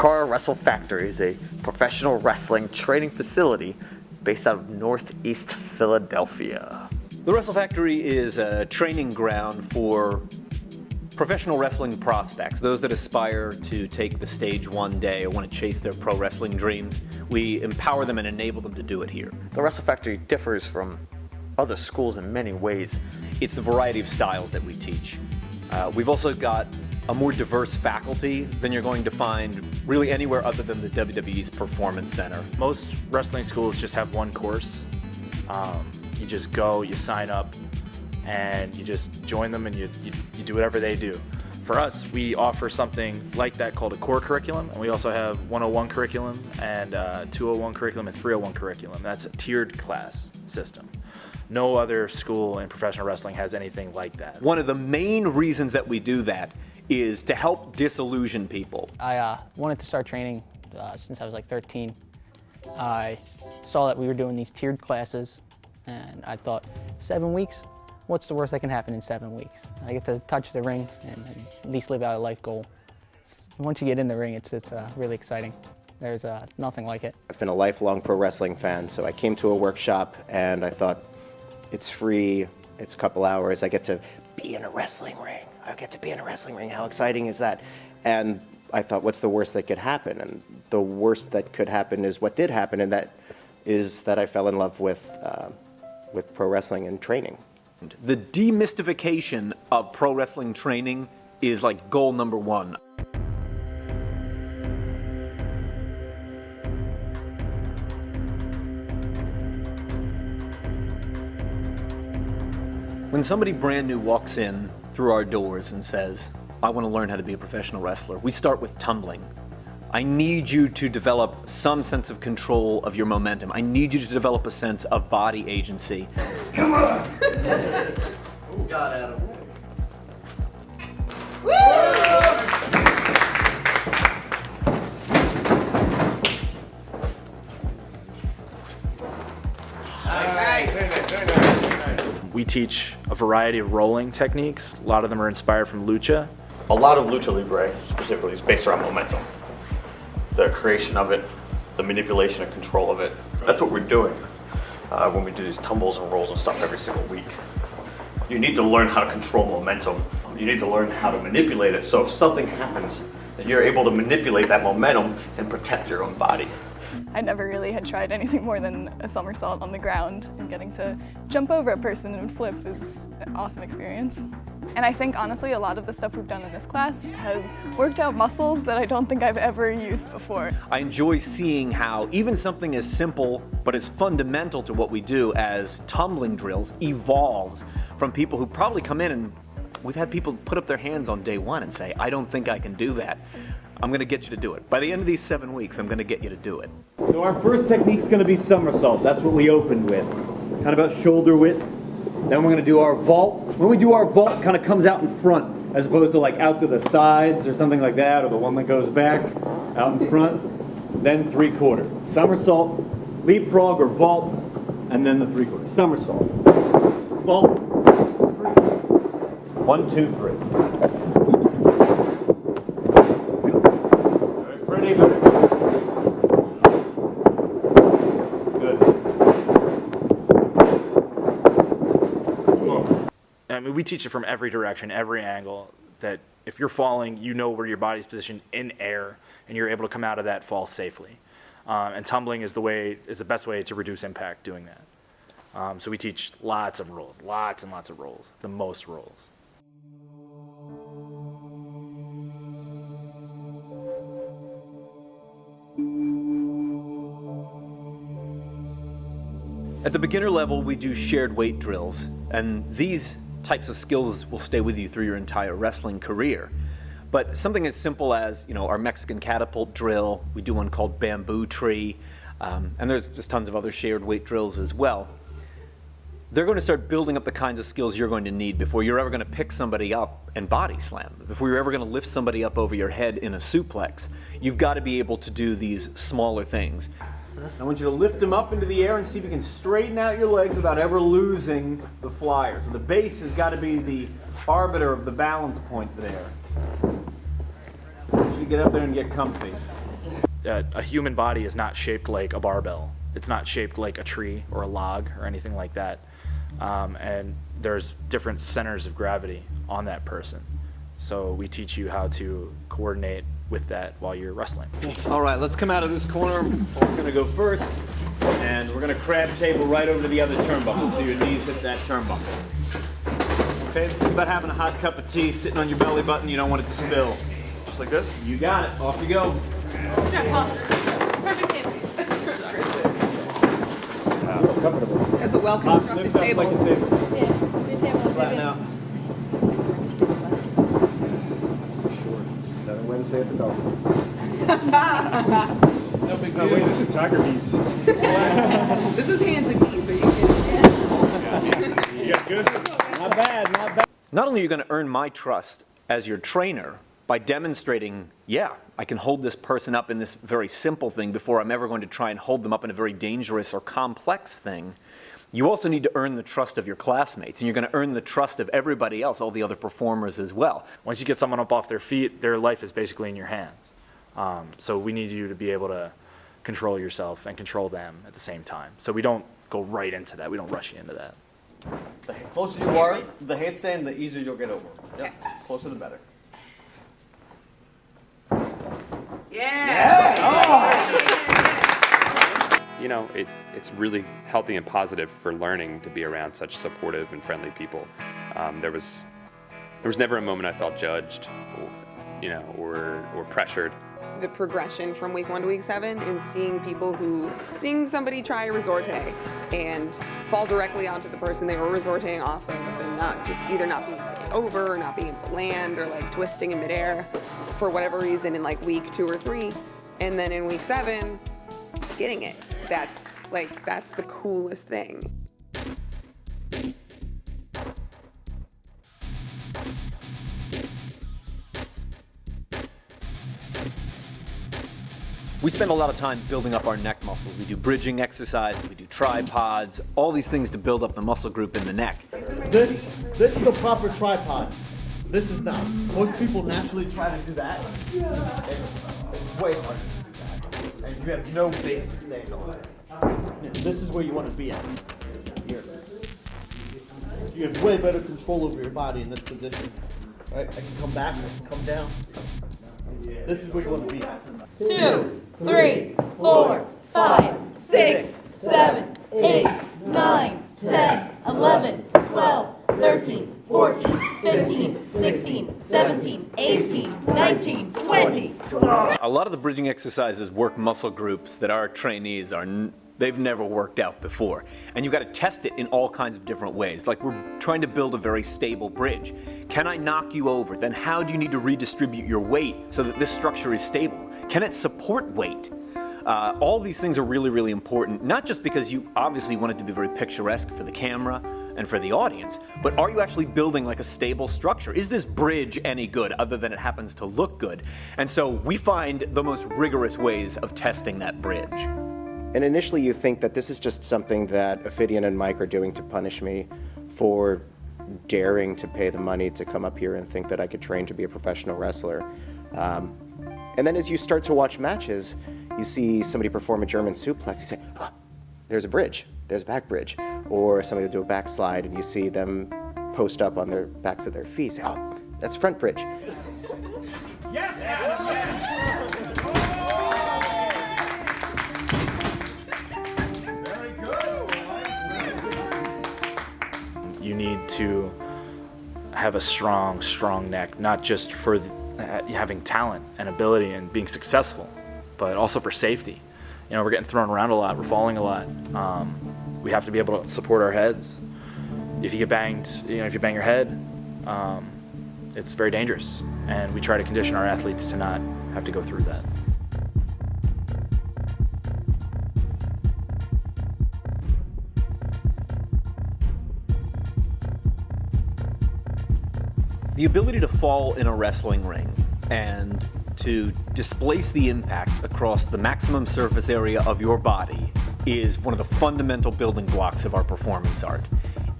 Takara Wrestle Factory is a professional wrestling training facility based out of Northeast Philadelphia. The Wrestle Factory is a training ground for professional wrestling prospects, those that aspire to take the stage one day or want to chase their pro wrestling dreams. We empower them and enable them to do it here. The Wrestle Factory differs from other schools in many ways. It's the variety of styles that we teach. We've also got a more diverse faculty than you're going to find really anywhere other than the WWE's Performance Center. Most wrestling schools just have one course. You just go, you sign up, and you just join them and you do whatever they do. For us, we offer something like that called a core curriculum, and we also have 101 curriculum and 201 curriculum and 301 curriculum. That's a tiered class system. No other school in professional wrestling has anything like that. One of the main reasons that we do that is to help disillusion people. I wanted to start training since I was like 13. I saw that we were doing these tiered classes, and I thought, 7 weeks? What's the worst that can happen in 7 weeks? I get to touch the ring and at least live out a life goal. Once you get in the ring, it's really exciting. There's nothing like it. I've been a lifelong pro wrestling fan, so I came to a workshop and I thought, it's free, it's a couple hours, I get to be in a wrestling ring. I get to be in a wrestling ring, how exciting is that? And I thought, what's the worst that could happen? And the worst that could happen is what did happen, and that is that I fell in love with pro wrestling and training. The demystification of pro wrestling training is like goal number one. When somebody brand new walks in through our doors and says, I want to learn how to be a professional wrestler, we start with tumbling. I need you to develop some sense of control of your momentum. I need you to develop a sense of body agency. Come on! Oh, God, Adam. We teach a variety of rolling techniques. A lot of them are inspired from lucha. A lot of lucha libre specifically is based around momentum. The creation of it, the manipulation and control of it. That's what we're doing when we do these tumbles and rolls and stuff every single week. You need to learn how to control momentum. You need to learn how to manipulate it, so if something happens, then you're able to manipulate that momentum and protect your own body. I never really had tried anything more than a somersault on the ground, and getting to jump over a person and flip is an awesome experience. And I think honestly a lot of the stuff we've done in this class has worked out muscles that I don't think I've ever used before. I enjoy seeing how even something as simple but as fundamental to what we do as tumbling drills evolves from people who probably come in, and we've had people put up their hands on day one and say, I don't think I can do that. I'm going to get you to do it. By the end of these 7 weeks, I'm going to get you to do it. So our first technique's going to be somersault. That's what we opened with. Kind of about shoulder width. Then we're going to do our vault. When we do our vault, it kind of comes out in front, as opposed to like out to the sides or something like that, or the one that goes back, out in front. Then 3/4. Somersault, leapfrog or vault, and then the 3/4. Somersault. Vault. 1, 2, 3. Pretty good. I mean, we teach it from every direction, every angle, that if you're falling, you know where your body's positioned in air, and you're able to come out of that fall safely. And tumbling is the best way to reduce impact doing that. So we teach lots of rolls, lots and lots of rolls, the most rolls. At the beginner level, we do shared weight drills, and these types of skills will stay with you through your entire wrestling career. But something as simple as, our Mexican catapult drill, we do one called bamboo tree, and there's just tons of other shared weight drills as well. They're going to start building up the kinds of skills you're going to need before you're ever going to pick somebody up and body slam them, before you're ever going to lift somebody up over your head in a suplex. You've got to be able to do these smaller things. I want you to lift them up into the air and see if you can straighten out your legs without ever losing the flyer. So the base has got to be the arbiter of the balance point there. I want you to get up there and get comfy. a human body is not shaped like a barbell. It's not shaped like a tree or a log or anything like that. And there's different centers of gravity on that person. So we teach you how to coordinate with that while you're wrestling. All right, let's come out of this corner. Paul's gonna go first, and we're gonna crab table right over to the other turnbuckle so your knees hit that turnbuckle. Okay, think about having a hot cup of tea sitting on your belly button. You don't want it to spill. Just like this. You got it. Off you go. Comfortable. As a well-constructed Lift up table. like a table. Flatten out. Another Wednesday at the Bell. No big deal. Wait, this is Tiger Beats. This is hands and knees. Are you kidding? You guys good? Not bad, not bad. Not only are you going to earn my trust as your trainer by demonstrating, yeah, I can hold this person up in this very simple thing before I'm ever going to try and hold them up in a very dangerous or complex thing, you also need to earn the trust of your classmates, and you're going to earn the trust of everybody else, all the other performers as well. Once you get someone up off their feet, their life is basically in your hands. So we need you to be able to control yourself and control them at the same time. So we don't go right into that. We don't rush you into that. The closer you are, the handstand, the easier you'll get over. Yep. Closer the better. You know, it's really healthy and positive for learning to be around such supportive and friendly people. There was never a moment I felt judged, or pressured. The progression from week 1 to week 7 and seeing somebody try a resorte and fall directly onto the person they were resorting off of, and either not being over or not being able to land or like twisting in midair for whatever reason in like week 2 or 3, and then in week 7 getting it. That's the coolest thing. We spend a lot of time building up our neck muscles. We do bridging exercises, we do tripods, all these things to build up the muscle group in the neck. This is the proper tripod. This is not. Most people naturally try to do that. It's way harder to do that. And you have no base to stand on. This is where you want to be at. Here. You have way better control over your body in this position. Right? I can come back, I can come down. This is where you want to be at. 2, 3, 4, 5, 6, 7, 8, 9, 10, 11, 12, 13, 14, 15, 16, 17, 18, 19, 20. A lot of the bridging exercises work muscle groups that our trainees they've never worked out before. And you've got to test it in all kinds of different ways. Like we're trying to build a very stable bridge. Can I knock you over? Then how do you need to redistribute your weight so that this structure is stable? Can it support weight? All these things are really, really important, not just because you obviously want it to be very picturesque for the camera and for the audience, but are you actually building like a stable structure? Is this bridge any good other than it happens to look good? And so we find the most rigorous ways of testing that bridge. And initially you think that this is just something that Ophidian and Mike are doing to punish me for daring to pay the money to come up here and think that I could train to be a professional wrestler. And then as you start to watch matches, you see somebody perform a German suplex, you say, oh, there's a bridge, there's a back bridge. Or somebody will do a backslide and you see them post up on their backs of their feet, say, oh, that's front bridge. Yes! You need to have a strong neck, not just for having talent and ability and being successful, but also for safety. You know, we're getting thrown around a lot, we're falling a lot. We have to be able to support our heads. If you get banged, if you bang your head, it's very dangerous. And we try to condition our athletes to not have to go through that. The ability to fall in a wrestling ring and to displace the impact across the maximum surface area of your body is one of the fundamental building blocks of our performance art.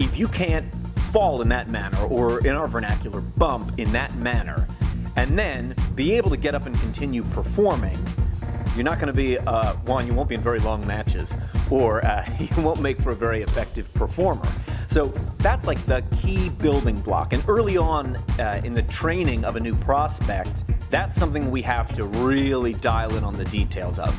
If you can't fall in that manner, or in our vernacular, bump in that manner, and then be able to get up and continue performing, you're not going to be, one, you won't be in very long matches, or you won't make for a very effective performer. So that's like the key building block. And early on in the training of a new prospect, that's something we have to really dial in on the details of.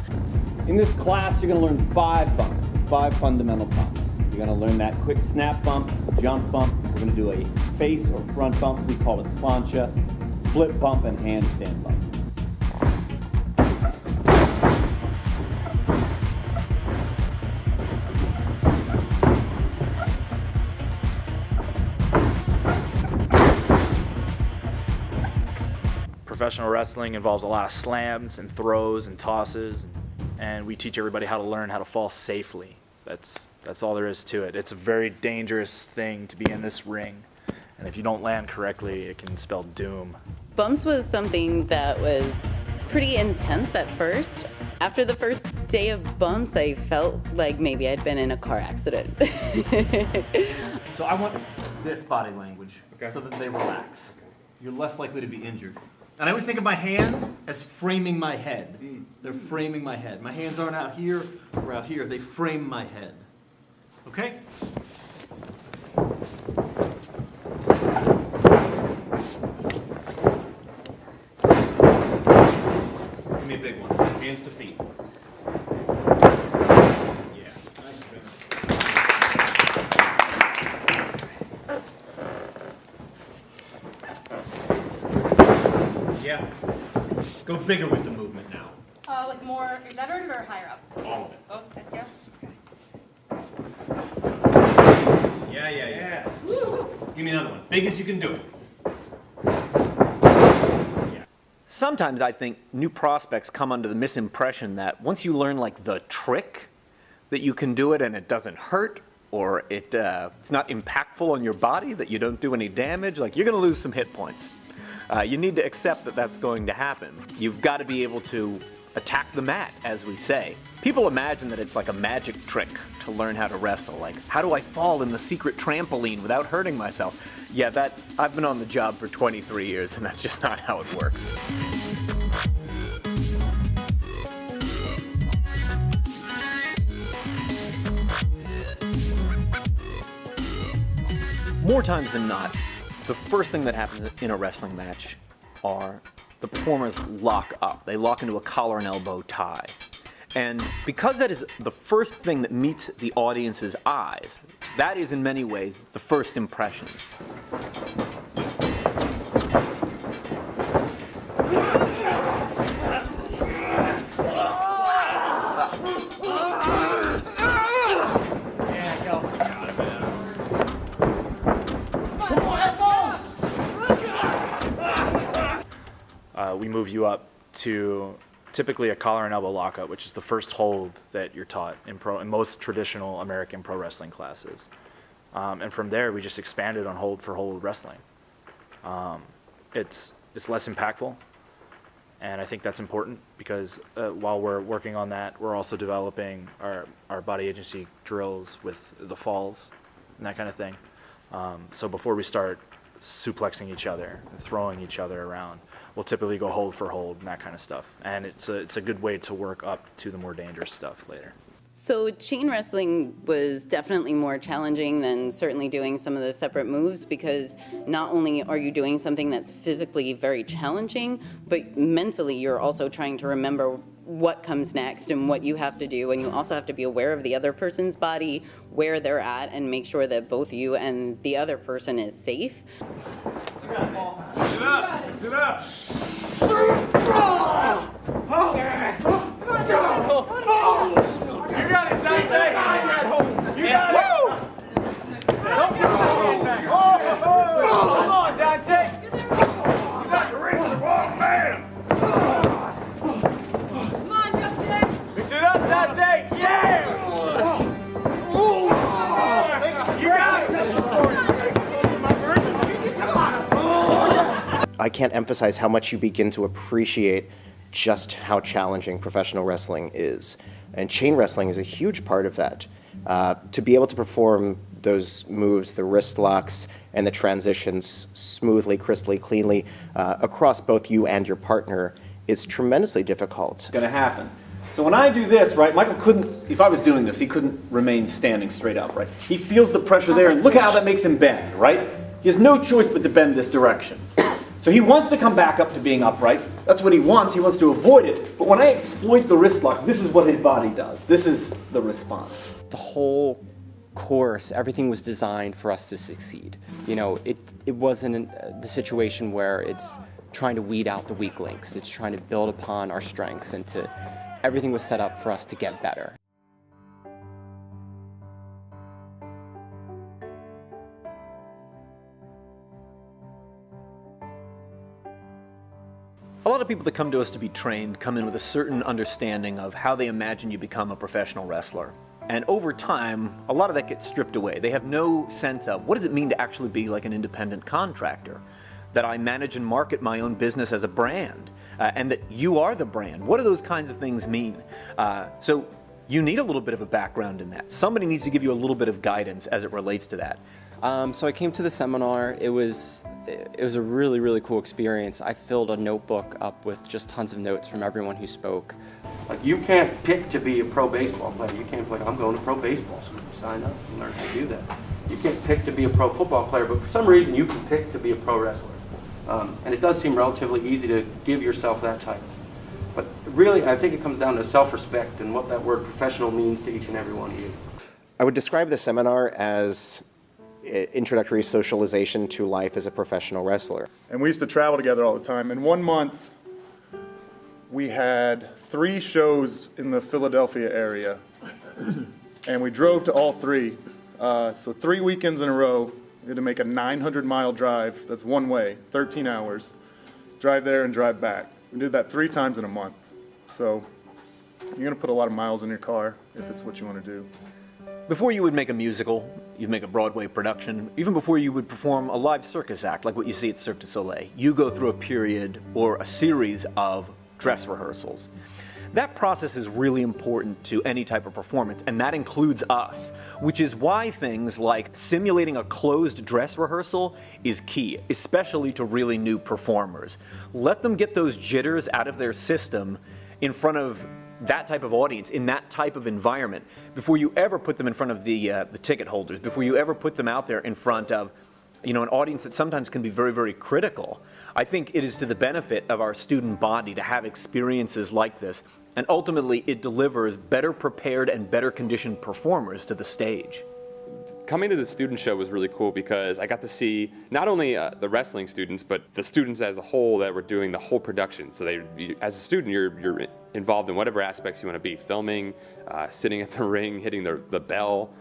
In this class, you're going to learn 5 bumps, 5 fundamental bumps. You're going to learn that quick snap bump, jump bump. We're going to do a face or front bump. We call it plancha, flip bump, and handstand bump. Professional wrestling involves a lot of slams and throws and tosses, and we teach everybody how to learn how to fall safely. That's all there is to it. It's a very dangerous thing to be in this ring, and if you don't land correctly, it can spell doom. Bumps was something that was pretty intense at first. After the first day of bumps, I felt like maybe I'd been in a car accident. So I want this body language so that they relax. You're less likely to be injured. And I always think of my hands as framing my head. They're framing my head. My hands aren't out here or out here. They frame my head. Okay? Give me a big one. Hands to feet. Yeah. Nice. Yeah. Go bigger with the movement now. Like more exaggerated or higher up? All of it. Both, yes? Okay. Yeah. Give me another one. Big as you can do it. Sometimes I think new prospects come under the misimpression that once you learn like the trick, that you can do it and it doesn't hurt, or it's not impactful on your body, that you don't do any damage, like you're going to lose some hit points. You need to accept that that's going to happen. You've got to be able to attack the mat, as we say. People imagine that it's like a magic trick to learn how to wrestle. Like, how do I fall in the secret trampoline without hurting myself? Yeah, I've been on the job for 23 years, and that's just not how it works. More times than not, the first thing that happens in a wrestling match are the performers lock up. They lock into a collar and elbow tie. And because that is the first thing that meets the audience's eyes, that is in many ways the first impression. We move you up to typically a collar and elbow lockup, which is the first hold that you're taught in most traditional American pro wrestling classes. And from there, we just expanded on hold for hold wrestling. It's less impactful, and I think that's important because while we're working on that, we're also developing our body agency drills with the falls and that kind of thing. So before we start suplexing each other and throwing each other around, we'll typically go hold for hold and that kind of stuff. And it's a good way to work up to the more dangerous stuff later. So chain wrestling was definitely more challenging than certainly doing some of the separate moves, because not only are you doing something that's physically very challenging, but mentally you're also trying to remember what comes next and what you have to do, and you also have to be aware of the other person's body, where they're at, and make sure that both you and the other person is safe. Mix it up. Mix it up. You got it, Dante. You got it. Don't give it back. Come on, Dante. You got the ring with the wrong man. Come on, Justin. Mix it up, Dante. Yeah. You got it. I can't emphasize how much you begin to appreciate just how challenging professional wrestling is. And chain wrestling is a huge part of that. To be able to perform those moves, the wrist locks and the transitions smoothly, crisply, cleanly across both you and your partner is tremendously difficult. It's going to happen. So when I do this, right, Michael couldn't, if I was doing this, he couldn't remain standing straight up, right? He feels the pressure there, and look how that makes him bend, right? He has no choice but to bend this direction. So he wants to come back up to being upright. That's what he wants to avoid it. But when I exploit the wrist lock, this is what his body does. This is the response. The whole course, everything was designed for us to succeed. You know, it wasn't the situation where it's trying to weed out the weak links. It's trying to build upon our strengths, and everything was set up for us to get better. A lot of people that come to us to be trained come in with a certain understanding of how they imagine you become a professional wrestler. And over time, a lot of that gets stripped away. They have no sense of what does it mean to actually be like an independent contractor, that I manage and market my own business as a brand, and that you are the brand. What do those kinds of things mean? So you need a little bit of a background in that. Somebody needs to give you a little bit of guidance as it relates to that. So I came to the seminar. It was a really, really cool experience. I filled a notebook up with just tons of notes from everyone who spoke. Like, you can't pick to be a pro baseball player. You can't be like, I'm going to pro baseball, so you sign up and learn how to do that. You can't pick to be a pro football player, but for some reason you can pick to be a pro wrestler. And it does seem relatively easy to give yourself that title. But really, I think it comes down to self-respect and what that word professional means to each and every one of you. I would describe the seminar as introductory socialization to life as a professional wrestler. And we used to travel together all the time. In 1 month, we had 3 shows in the Philadelphia area, and we drove to all 3. So 3 weekends in a row, we had to make a 900-mile drive. That's one way, 13 hours. Drive there and drive back. We did that 3 times in a month. So you're going to put a lot of miles in your car if it's what you want to do. Before you would make a musical, you'd make a Broadway production, even before you would perform a live circus act like what you see at Cirque du Soleil, you go through a period or a series of dress rehearsals. That process is really important to any type of performance, and that includes us, which is why things like simulating a closed dress rehearsal is key, especially to really new performers. Let them get those jitters out of their system in front of that type of audience, in that type of environment, before you ever put them in front of the ticket holders, before you ever put them out there in front of, you know, an audience that sometimes can be very, very critical. I think it is to the benefit of our student body to have experiences like this, and ultimately it delivers better prepared and better conditioned performers to the stage. Coming to the student show was really cool because I got to see not only the wrestling students, but the students as a whole that were doing the whole production. So as a student, you're involved in whatever aspects you want to be, filming, sitting at the ring, hitting the bell,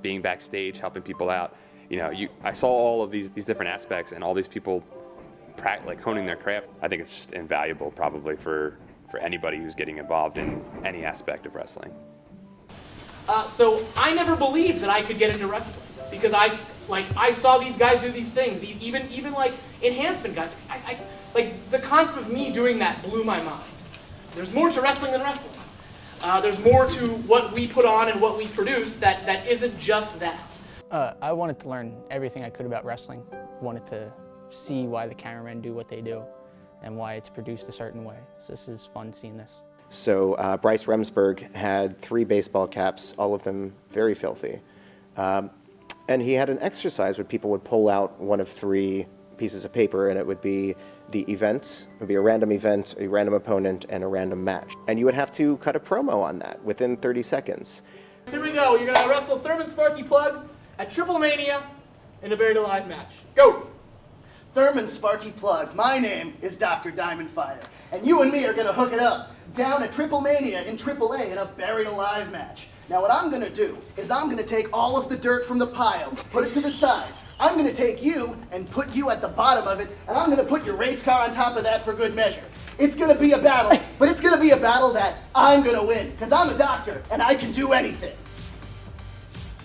being backstage, helping people out. You know, I saw all of these different aspects and all these people like honing their craft. I think it's just invaluable probably for anybody who's getting involved in any aspect of wrestling. So I never believed that I could get into wrestling because I saw these guys do these things, even like enhancement guys. Like the concept of me doing that blew my mind. There's more to wrestling than wrestling. There's more to what we put on and what we produce that isn't just that. I wanted to learn everything I could about wrestling. Wanted to see why the cameramen do what they do and why it's produced a certain way. So this is fun seeing this. So Bryce Remsburg had 3 baseball caps, all of them very filthy. And he had an exercise where people would pull out one of 3 pieces of paper, and it would be the events. It would be a random event, a random opponent, and a random match. And you would have to cut a promo on that within 30 seconds. Here we go. You're going to wrestle Thurman Sparky Plug at Triple Mania in a Buried Alive match. Go! Thurman Sparky Plug, my name is Dr. Diamond Fire, and you and me are going to hook it up down at Triple Mania in AAA in a Buried Alive match. Now what I'm going to do is I'm going to take all of the dirt from the pile, put it to the side. I'm going to take you and put you at the bottom of it, and I'm going to put your race car on top of that for good measure. It's going to be a battle, but it's going to be a battle that I'm going to win, because I'm a doctor, and I can do anything.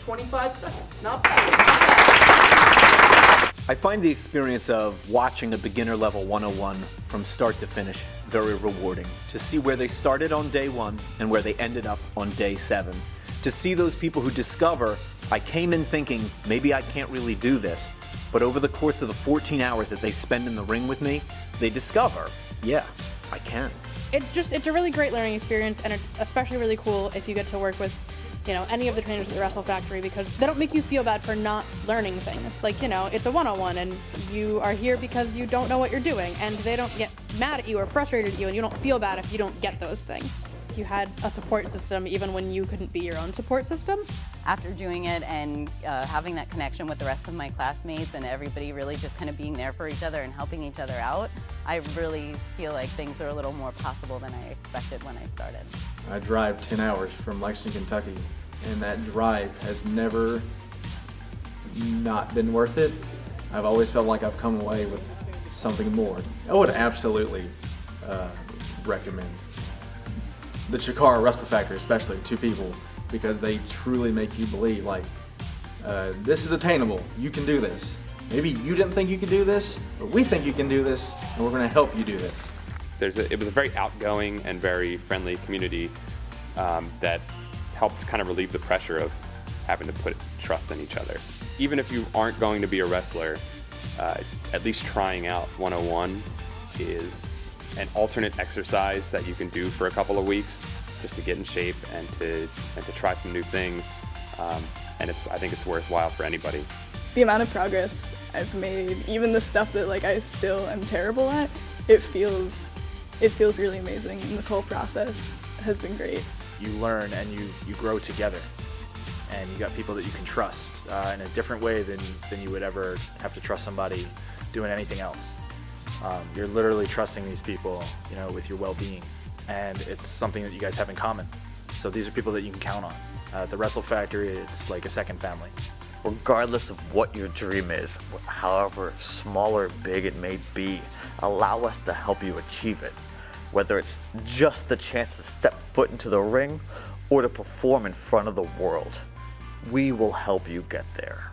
25 seconds, not bad. I find the experience of watching a beginner level 101 from start to finish very rewarding. To see where they started on day 1 and where they ended up on day 7. To see those people who discover, I came in thinking, maybe I can't really do this, but over the course of the 14 hours that they spend in the ring with me, they discover, yeah, I can. it's a really great learning experience, and it's especially really cool if you get to work with, you know, any of the trainers at the Wrestle Factory, because they don't make you feel bad for not learning things. Like, you know, it's a one-on-one, and you are here because you don't know what you're doing, and they don't get mad at you or frustrated at you, and you don't feel bad if you don't get those things. You had a support system even when you couldn't be your own support system. After doing it and having that connection with the rest of my classmates and everybody really just kind of being there for each other and helping each other out, I really feel like things are a little more possible than I expected when I started. I drive 10 hours from Lexington, Kentucky, and that drive has never not been worth it. I've always felt like I've come away with something more. I would absolutely recommend the Chikara Wrestle Factory, especially to people, because they truly make you believe, like, this is attainable. You can do this. Maybe you didn't think you could do this, but we think you can do this, and we're going to help you do this. It was a very outgoing and very friendly community that helped kind of relieve the pressure of having to put trust in each other. Even if you aren't going to be a wrestler, at least trying out 101 is an alternate exercise that you can do for a couple of weeks just to get in shape and to try some new things. And I think it's worthwhile for anybody. The amount of progress I've made, even the stuff that like I still am terrible at, it feels really amazing, and this whole process has been great. You learn and you grow together, and you got people that you can trust in a different way than you would ever have to trust somebody doing anything else. You're literally trusting these people, you know, with your well-being, and it's something that you guys have in common. So these are people that you can count on. At the Wrestle Factory, it's like a second family. Regardless of what your dream is, however small or big it may be, allow us to help you achieve it. Whether it's just the chance to step foot into the ring or to perform in front of the world, we will help you get there.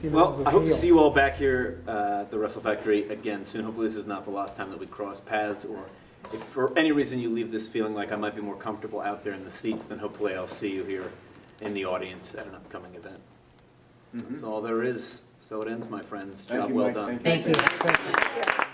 Well, I hope to see you all back here at the Wrestle Factory again soon. Hopefully this is not the last time that we cross paths, or if for any reason you leave this feeling like I might be more comfortable out there in the seats, then hopefully I'll see you here in the audience at an upcoming event. That's all there is. So it ends, my friends. Job well done. Thank you.